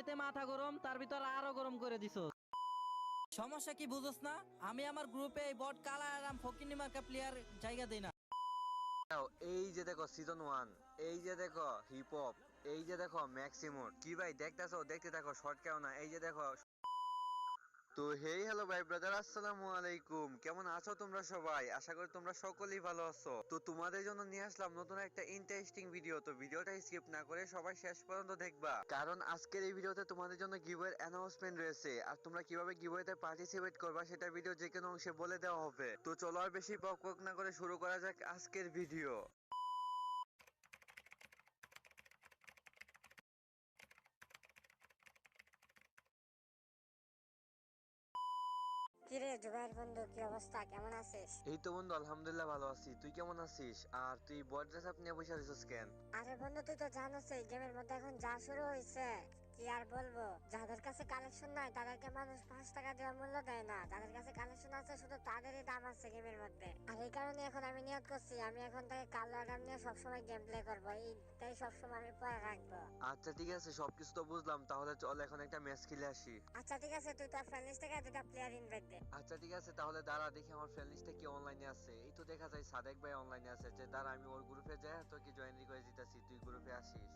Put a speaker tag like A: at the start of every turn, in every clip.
A: এমনিতে মাথা গরম, তার ভিতর আরো গরম করে দিছো। সমস্যা কি বুঝোস না? আমি আমার গ্রুপে এই বট কালা আরাম ফকিনি মার্কা প্লেয়ার জায়গা দেই না।
B: এই যে দেখো সিজন 1, এই যে দেখো হিপ হপ, এই যে দেখো ম্যাক্সিমোর। কি ভাই দেখতেছো? দেখতে থাকো, শর্ট কেউ না। এই যে দেখো। তো হেই হ্যালো ভাই ব্রাদার, আসসালামু আলাইকুম। কেমন আছো তোমরা সবাই? আশা করি তোমরা সকলেই ভালো আছো। তো তোমাদের জন্য নিয়ে আসলাম নতুন একটা ইন্টারেস্টিং ভিডিও। তো ভিডিওটা স্কিপ না করে সবাই শেষ পর্যন্ত দেখবা, কারণ আজকের এই ভিডিওতে তোমাদের জন্য গিভওয়ের অ্যানাউন্সমেন্ট রয়েছে। আর তোমরা কিভাবে গিভওয়েতে পার্টিসিপেট করবা সেটা ভিডিও যে কোনো অংশে বলে দেওয়া হবে। তো চলো আর বেশি বক বক না করে শুরু করা যাক আজকের ভিডিও।
C: কিরে জুবাইর বন্ধু, কি অবস্থা? কেমন আছিস?
B: এই তো বন্ধু, আলহামদুলিল্লাহ ভালো আছি। তুই কেমন আছিস? আর তুই বড ড্রেস আপ নিয়ে বসে আছিস কেন?
C: আরে বন্ধু, তুই তো জানোস এই গেমের মধ্যে এখন যা শুরু হয়েছে, কি আর বলবো। যাদের কাছে কালেকশন নাই তাদেরকে মানুষ 5 টাকা দেওয়া মূল্য দেয় না। যাদের কাছে কালেকশন আছে শুধু তাদেরই দাম আছে গেমের মধ্যে। আর এই কারণে এখন আমি নিয়ত করছি, আমি এখন থেকে কালো অ্যাডাম নিয়ে সবসময় গেম প্লে করবো। এইটাই সবসময় আমি পরে রাখবো।
B: আচ্ছা ঠিক আছে, সবকিছু তো বুঝলাম। তাহলে চল এখন একটা ম্যাচ খেলে আসি।
C: আচ্ছা ঠিক আছে, তুই তোর ফ্রেন্ড লিস্ট থেকে 2টা প্লেয়ার ইনভাইট দে।
B: আচ্ছা ঠিক আছে, তাহলে দাঁড়া দেখি আমার ফ্রেন্ড লিস্টে কি অনলাইনে আছে। এই তো দেখা যায় সাদেক ভাই অনলাইনে আছে। যে দাঁড়া আমি ওর গ্রুপে যাই, তোকে জয়েন রিকোয়েস্ট দিতেছি, তুই গ্রুপে আসিস।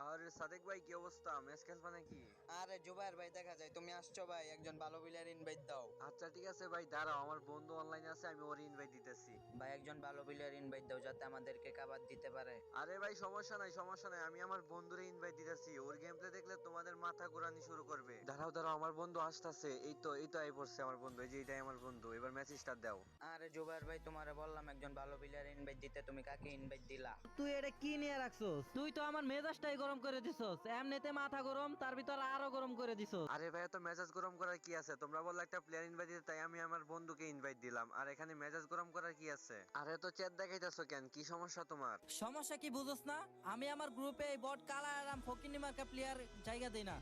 B: আর সাদেক ভাই কি অবস্থা? ম্যাচ খেলবা নাকি?
D: আরে জুবাইর ভাই, দেখা যায় তুমি আসছো ভাই, একজন ভালো প্লেয়ার ইনভাইট দাও।
B: আচ্ছা ঠিক আছে ভাই, দাঁড়াও, আমার বন্ধু অনলাইনে আছে, আমি ওর ইনভাইট দিতেছি।
D: ভাই একজন ভালো প্লেয়ার ইনভাইট দাও যাতে আমাদেরকে কাবার দিতে পারে।
B: আরে ভাই সমস্যা নাই, সমস্যা নাই, আমি আমার বন্ধুরে ইনভাইট দিতেছি। ওর গেম প্লে দেখলে তোমাদের মাথা ঘুরানি শুরু করবে। দাঁড়াও দাঁড়াও, আমার বন্ধু আসতেছে। এই তো আই পড়ছে আমার বন্ধু। এই যে এটাই আমার বন্ধু। এবার ম্যাচ স্টার্ট দাও।
D: আরে জুবাইর ভাই, তোমারে বললাম একজন ভালো প্লেয়ার ইনভাইট দিতে, তুমি কাকে ইনভাইট দিলা?
A: তুই এটা কি নিয়ে রাখছোস? তুই তো আমার মেজাজটাই গরম করে দিছস। এমনিতে মাথা গরম, তার ভিতর আরো গরম করে দিছস।
B: আরে ভাই, তো মেজাজ গরম করার কি আছে? তোমরা বললে একটা প্লেয়ার ইনভাইট দিতে, তাই আমি আমার বন্ধুকে ইনভাইট দিলাম। আর এখানে মেজাজ গরম করার কি আছে? আরে তো চ্যাট দেখাইতেছো কেন? কি সমস্যা তোমার?
A: সমস্যা কি বুঝোস না? আমি আমার গ্রুপে এই বট কালা আরাম ফকিনি মার্কা প্লেয়ার জায়গা দেই না।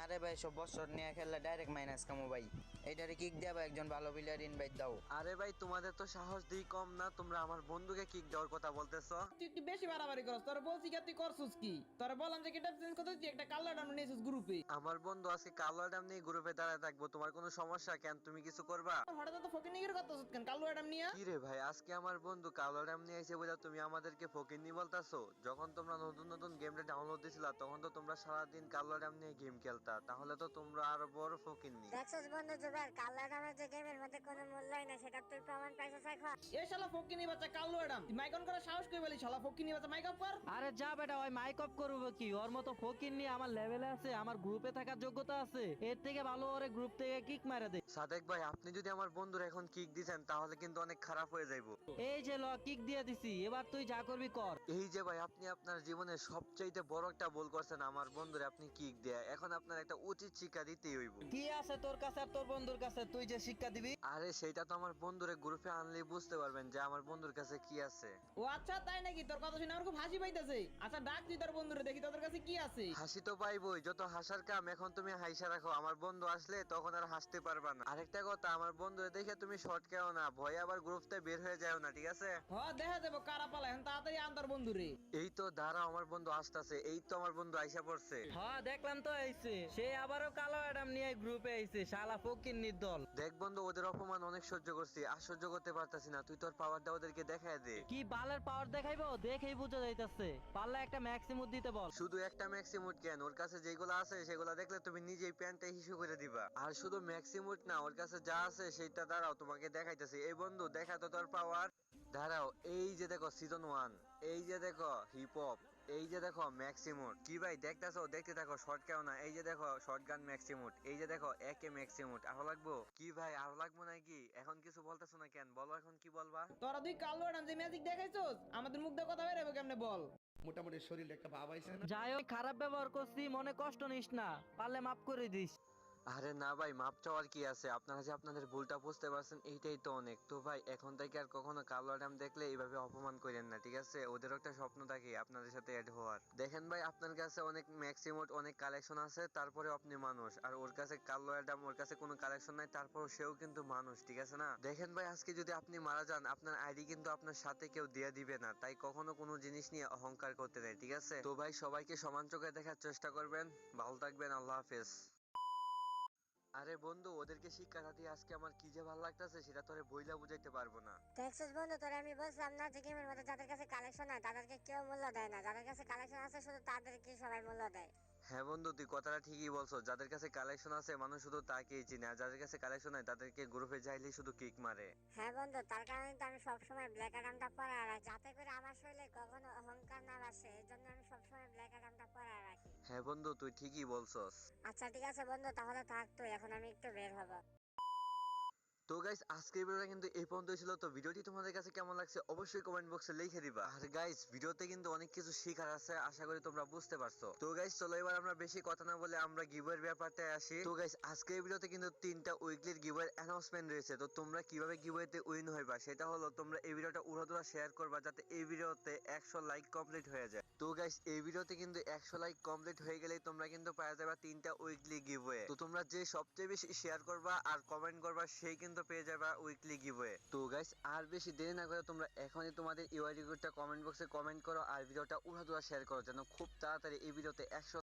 D: আরে ভাই, সব বছর নিয়ে খেললে ডাইরেক্ট মাইনাস কামো ভাই। এইটারে কিক দেয়া ভাই, একজন ভালো প্লেয়ার ইনভাইট দাও।
B: আরে ভাই তোমাদের তো সাহস দিই কম না, তোমরা আমার বন্ধুকে কিক দেওয়ার কথা বলতেছো।
E: তুই একটু বেশি বাড়াবাড়ি করছ। তোর বলছি কি, তুই করছিস কি? তোর বললাম যে গেটআপ চেঞ্জ করতে, তুই একটা কালো ডাউন নিয়েছিস গ্রুপে।
B: আমার বন্ধু আজকে কালো অ্যাডাম নিয়ে গ্রুপে দাঁড়ায় থাকবো। তোমার কোনো সমস্যা কেন? তুমি কিছু করবা?
E: হঠাৎ তো ফকির নিগের কথা কেন কালো অ্যাডাম নিয়া?
B: কি রে ভাই, আজকে আমার বন্ধু কালো অ্যাডাম নিয়ে এসে বলে তুমি আমাদেরকে ফকিন্নি বলতাছো? যখন তোমরা নতুন নতুন গেমটা ডাউনলোড দিছিলা তখন তো তোমরা সারাদিন কালো অ্যাডাম নিয়ে গেম খেলতা। তাহলে তো তোমরা আরো বড় ফকিন্নি।
C: দেখছস বন্ধু জুবাইর, কালো অ্যাডামের যে গেমের মধ্যে কোনো মূল্যই নাই, সেটা তুই প্রমাণ পাইছিস এখন।
E: এ শালা ফকিনি বাচ্চা কালো অ্যাডাম, তুই মাইক অন করে সাহস করে বলি, শালা ফকিনি বাচ্চা মাইক অফ কর।
A: আরে যা বেটা, ওই মাইক অফ করবো কি? ওর মতো ফকির নিয়ে আমার লেভেলে আছে, আমার গ্রুপে থাকার যোগ্যতা আছে। এর থেকে ভালো ওরে গ্রুপ থেকে কিক মারা দে।
B: সাদেক ভাই, আপনি যদি আমার বন্ধুর এখন কিক দিছেন তাহলে কিন্তু অনেক খারাপ হয়ে যাইবো।
A: এই যে ল, কিক দিয়ে দিছি, এবার তুই যা করবি কর।
B: এই যে ভাই, আপনি আপনার জীবনের সবচাইতে বড় একটা ভুল করছেন, আমার বন্ধুরে আপনি কিক দেয়া। এখন আপনার একটা উচিত শিক্ষা দিতেই হইব।
A: কি আছে তোর কাছে আর তোর বন্ধুর কাছে, তুই যে শিক্ষা দিবি?
B: আরে সেটা তো আমার বন্ধুরে গ্রুপে আনলেই বুঝতে পারবেন যে আমার বন্ধুর কাছে কি আছে।
E: ও আচ্ছা, তাই নাকি? তোর কথা শুনে আমার খুব হাসি পাইতেছে। আচ্ছা ডাক তুই তোর বন্ধুরে, দেখি তোদের কাছে কি আছে।
B: হাসি তো পাইবই, যত হাসার কাম। এখন তুমি হাইসা রাখো, আমার বন্ধু আসলে তখন আর হাসতে পারবা না। আরেকটা কথা, আমার বন্ধু দেখে তুমি শর্ট কেও না, ভয় আবার গ্রুপ থেকে বের হয়ে যাও না, ঠিক আছে?
E: হ, দেখা দেবো কারা পালা। এখন তাড়াতাড়ি আন তোর বন্ধুরে।
B: এই তো দাঁড়াও, আমার বন্ধু আসতেছে। এই তো আমার বন্ধু আইসা পড়ছে।
A: হ্যাঁ দেখলাম তো আইছে। সে আবারও কালো অ্যাডাম নিয়ে গ্রুপে আইছে, শালা ফকির নির্দল।
B: দেখ বন্ধু, ওদের অপমান অনেক সহ্য করছি, আর সহ্য করতে পারতাছি না। তুই তোর পাওয়ারটা ওদেরকে দেখায় দে।
A: কি বালের পাওয়ার দেখাইবো? দেখেই বুঝা যাইতাছে। পারলে একটা ম্যাক্সিমুম দিতে বল।
B: শুধু একটা ম্যাক্সিমুট কেন, ওর কাছে যেগুলো আছে সেগুলো দেখলে তুমি নিজেই প্যান্টটা হিসু করে দিবা। আর শুধু ম্যাক্সিমুট না, ওর কাছে যা আছে সেটা দাঁড়াও তোমাকে দেখাইতেছি। এই বন্ধু দেখা তো তোর পাওয়ার। দাঁড়াও, এই যে দেখো সিজন 1, এই যে দেখো হিপ হপ, এই যে দেখো ম্যাক্সিমুট। কি ভাই দেখতেছো? দেখতে থাকো, শর্ট কেউ না। এই যে দেখো শর্ট গান ম্যাক্সিমুট, এই যে দেখো একে ম্যাক্সিমুট। আরো লাগবো? কি ভাই আরো লাগবো নাকি? এখন কিছু বলতেছো না কেন? বলো এখন কি বলবা।
E: তোরা তুই কালো অ্যাডাম যে ম্যাজিক দেখাইছস, আমাদের মুখ দিয়ে কথা বেরোবে কেমনে বল?
F: মোটামুটি শরীরে একটা ভাব আইছে না?
A: যাই হোক, খারাপ ব্যবহার করছি, মনে কষ্ট নিস না, পারলে মাফ করে দিস।
B: আরে না ভাই, মাপ চাওয়ার কি আছে? আপনারা যে আপনাদের ভুলটা বুঝতে পারছেন এইটাই তো অনেক। তো ভাই এখন থেকে আর কখনো কালো অ্যাডাম দেখলে এইভাবে অপমান করেন না, ঠিক আছে? ওদেরও একটা স্বপ্ন থাকে আপনাদের সাথে অ্যাড হওয়ার। দেখেন ভাই, আপনার কাছে অনেক ম্যাক্সিমোট অনেক কালেকশন আছে, তারপরে আপনি মানুষ, আর ওর কাছে কালো অ্যাডাম, ওর কাছে কোনো কালেকশন নাই, তারপর সেও কিন্তু মানুষ, ঠিক আছে না? দেখেন ভাই, আজকে যদি আপনি মারা যান, আপনার আইডি কিন্তু আপনার সাথে কেউ দিয়ে দিবে না, তাই কখনো কোনো জিনিস নিয়ে অহংকার করতে নেই, ঠিক আছে? তো ভাই সবাইকে সমান চোখে দেখার চেষ্টা করবেন। ভালো থাকবেন, আল্লাহ হাফেজ। আরে বন্ধু, ওদেরকে শিক্ষাটা দিয়ে আজকে আমার কি যে ভালো লাগতেছে সেটা তোরে বইলা বুঝাইতে পারবো না।
C: দেখছিস বন্ধু, তোরে আমি বলছিলাম না যে গেমের মধ্যে যাদের কাছে কালেকশন নাই তাদেরকে কেউ মূল্য দেয় না, যাদের কাছে কালেকশন আছে শুধু তাদেরকে সবাই মূল্য দেয়।
B: হ্যাঁ বন্ধু, তুই কথাটা ঠিকই বলছো। যাদের কাছে কালেকশন আছে মানুষ শুধু তাকেই চিনে, আর যাদের কাছে কালেকশন নাই তাদেরকে গ্রুপে যাইলেই শুধু কিক মারে।
C: হ্যাঁ বন্ধু, তার কারণে তো আমি সবসময় ব্ল্যাক অ্যাডামটা পরে রাখি, যাতে করে আমার শরীরে কখনো অহংকার না আসে। এই জন্য আমি সবসময় ব্ল্যাক অ্যাডামটা পরে রাখি।
B: হ্যাঁ বন্ধু, তুই ঠিকই বলছস।
C: আচ্ছা ঠিক আছে বন্ধু, তাহলে থাক তুই, এখন আমি একটু বের হবো।
B: তো গাইস, আজকের ভিডিওটা কিন্তু এই পর্যন্তই ছিল। তো ভিডিওটি তোমাদের কাছে কেমন লাগছে অবশ্যই কমেন্ট বক্সে লিখে দিবা। আর গাইস, ভিডিওতে কিন্তু অনেক কিছু শেখার আছে, আশা করি তোমরা বুঝতে পারছো। তো গাইস চলো এবার আমরা বেশি কথা না বলে আমরা গিভওয়ের ব্যাপারটা আসি। তো গাইস, আজকের ভিডিওতে কিন্তু 3টা উইকলির গিভওয়ের অ্যানাউন্সমেন্ট রয়েছে। তো তোমরা কিভাবে গিভওয়েতে উইন হইবা সেটা হলো, তোমরা এই ভিডিওটা উড়াধুরা শেয়ার করবা যাতে এই ভিডিওতে 100 লাইক কমপ্লিট হয়ে যায়। তো গাইস, এই ভিডিওতে কিন্তু 100 লাইক কমপ্লিট হয়ে গেলেই তোমরা কিন্তু পেয়ে যাবে 3টা উইকলি গিভওয়ে। তো তোমরা যে সবচেয়ে বেশি শেয়ার করবা আর কমেন্ট করবা সেই কিন্তু পেয়ে যাবে উইকলি গিভওয়ে। তো গাইস, আর বেশি দেরি না করে তোমরা এখনই তোমাদের ইউআইডি কোডটা কমেন্ট বক্সে কমেন্ট করো আর ভিডিওটা উড়াধুরা শেয়ার করো, যেন খুব তাড়াতাড়ি এই ভিডিওতে 100